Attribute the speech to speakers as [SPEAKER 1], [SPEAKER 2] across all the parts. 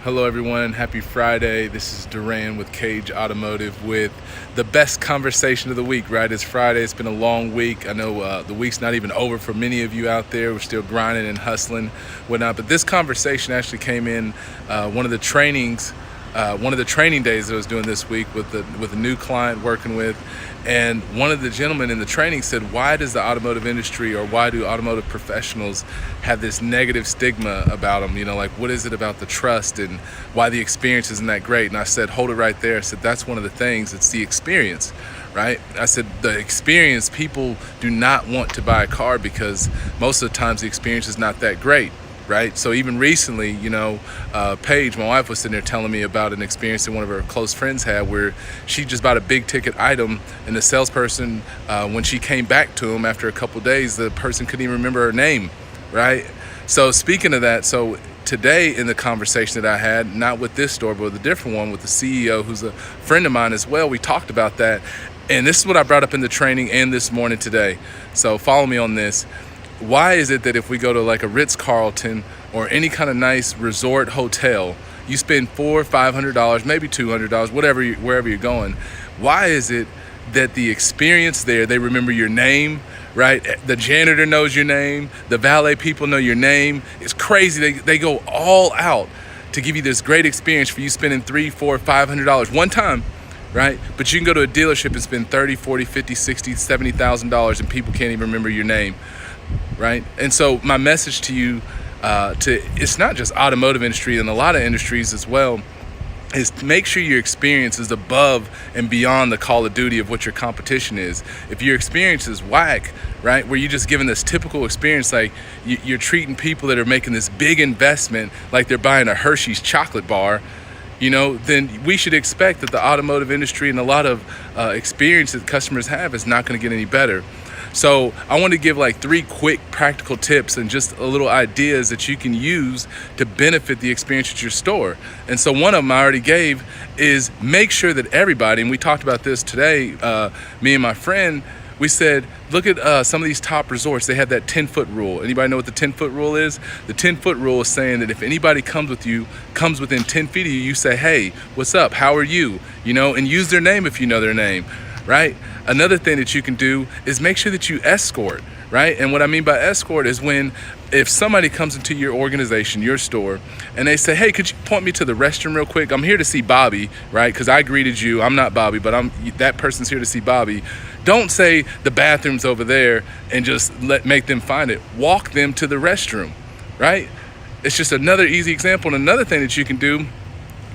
[SPEAKER 1] Hello everyone, happy Friday. This is Duran with Cage Automotive with the best conversation of the week, right? It's Friday, it's been a long week. I know the week's not even over for many of you out there. We're still grinding and hustling, whatnot. But this conversation actually came in one of the training days that I was doing this week with a new client working with. And one of the gentlemen in the training said, why does the automotive industry, or why do automotive professionals have this negative stigma about them? You know, like, what is it about the trust and why the experience isn't that great? And I said, hold it right there. I said, that's one of the things. It's the experience, right? I said, the experience, people do not want to buy a car because most of the times the experience is not that great. Right? So even recently, Paige, my wife, was sitting there telling me about an experience that one of her close friends had where she just bought a big ticket item, and the salesperson, when she came back to him after a couple of days, the person couldn't even remember her name, right? So speaking of that, so today in the conversation that I had, not with this store, but with a different one with the CEO who's a friend of mine as well, we talked about that. And this is what I brought up in the training and this morning today. So follow me on this. Why is it that if we go to like a Ritz-Carlton or any kind of nice resort hotel, you spend $400, $500, maybe $200, wherever you're going? Why is it that the experience there, they remember your name, right? The janitor knows your name, the valet people know your name. It's crazy. They go all out to give you this great experience for you spending $300, $400, $500 one time, right? But you can go to a dealership and spend $30, $40, $50, $60, $70,000 and people can't even remember your name. Right? And so my message to you, it's not just automotive industry, and a lot of industries as well, is to make sure your experience is above and beyond the call of duty of what your competition is. If your experience is whack, right, where you're just giving this typical experience, like you're treating people that are making this big investment like they're buying a Hershey's chocolate bar, then we should expect that the automotive industry and a lot of experience that customers have is not going to get any better. So I want to give like 3 quick practical tips and just a little ideas that you can use to benefit the experience at your store. And so one of them I already gave is make sure that everybody, and we talked about this today, me and my friend, we said, look at some of these top resorts. They have that 10-foot rule. Anybody know what the 10-foot rule is? The 10-foot rule is saying that if anybody comes within 10 feet of you, you say, hey, what's up? How are you? And use their name if you know their name. Right? Another thing that you can do is make sure that you escort, right? And what I mean by escort is if somebody comes into your organization, your store, and they say, hey, could you point me to the restroom real quick? I'm here to see Bobby, right? Because I greeted you. I'm not Bobby, but that person's here to see Bobby. Don't say the bathroom's over there and just make them find it. Walk them to the restroom, right? It's just another easy example. And another thing that you can do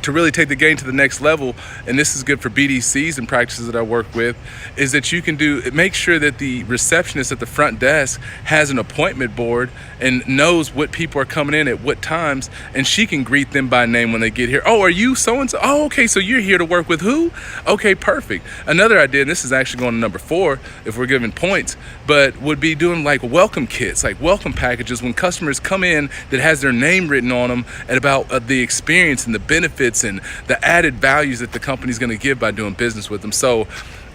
[SPEAKER 1] to really take the game to the next level, and this is good for BDCs and practices that I work with, is that you can make sure that the receptionist at the front desk has an appointment board and knows what people are coming in at what times, and she can greet them by name when they get here. Oh, are you so-and-so? Oh, okay, so you're here to work with who? Okay, perfect. Another idea, and this is actually going to number 4 if we're giving points, but would be doing like welcome kits, like welcome packages when customers come in that has their name written on them and about the experience and the benefits and the added values that the company's going to give by doing business with them. So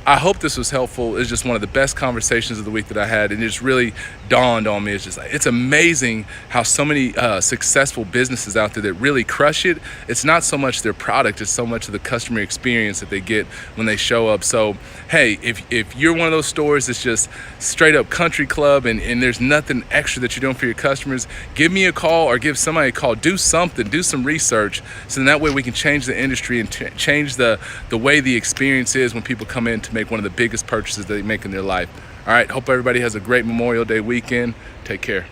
[SPEAKER 1] I hope this was helpful. It's just one of the best conversations of the week that I had, and it just really dawned on me. It's amazing how so many successful businesses out there that really crush it. It's not so much their product, it's so much of the customer experience that they get when they show up. So hey, if you're one of those stores that's just straight up country club and there's nothing extra that you're doing for your customers, give me a call or give somebody a call. Do something, do some research, so then that way we can change the industry and change the way the experience is when people come in to make one of the biggest purchases they make in their life. All right, hope everybody has a great Memorial Day weekend. Take care.